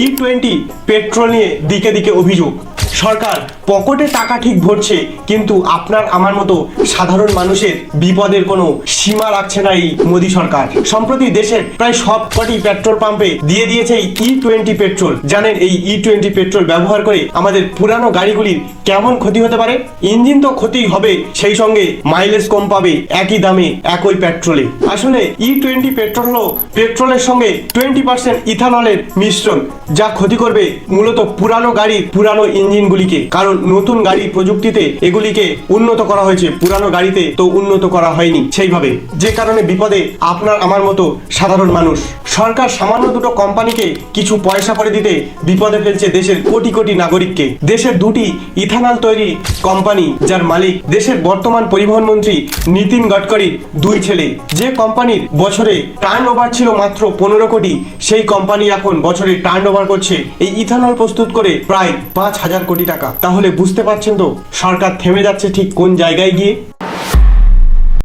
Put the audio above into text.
E20 petrol নিয়ে দিকে দিকে অভিযোগ। সরকার পকেটে টাকা ঠিক ভরছে, কিন্তু আপনার আমার মতো সাধারণ মানুষের বিপদের কোনো সীমা রাখছে না এই মোদী সরকার। সম্প্রতি দেশের প্রায় সবকটি পেট্রোল পাম্পে দিয়ে দিয়েছে এই E20 পেট্রোল। জানেন এই E20 পেট্রোল ব্যবহার করে আমাদের পুরানো গাড়িগুলির কেমন ক্ষতি হতে পারে? ইঞ্জিন তো ক্ষতি হবে, সেই সঙ্গে মাইলেজ কম পাবে একই দামে একই পেট্রোলে। আসলে E20 পেট্রোল হলো পেট্রোলের সঙ্গে 20% ইথানলের মিশ্রণ, যা ক্ষতি করবে মূলত পুরানো গাড়ির পুরানো ইঞ্জিনগুলিকে। কারণ নতুন গাড়ির প্রযুক্তিতে এগুলিকে উন্নত করা হয়েছে, পুরানো গাড়িতে তো উন্নত করা হয়নি সেইভাবে, যে কারণে বিপদে আপনার আমার মতো সাধারণ মানুষ। সরকার সামান্য দুটো কোম্পানিকে কিছু পয়সা করে দিতে বিপদে ফেলছে দেশের কোটি কোটি নাগরিককে। দেশের দুটি ইথানল তৈরি কোম্পানি, যার মালিক দেশের বর্তমান পরিবহন মন্ত্রী নীতিন গডকরির দুই ছেলে। যে কোম্পানির বছরে টার্ন ওভার ছিল মাত্র 15 কোটি, সেই কোম্পানি এখন বছরে টার্ন ওভার করছে এই ইথানল প্রস্তুত করে প্রায় 5,000 কোটি টাকা। তাহলে বুঝতে পারছেন তো সরকার থেমে যাচ্ছে ঠিক কোন জায়গায় গিয়ে।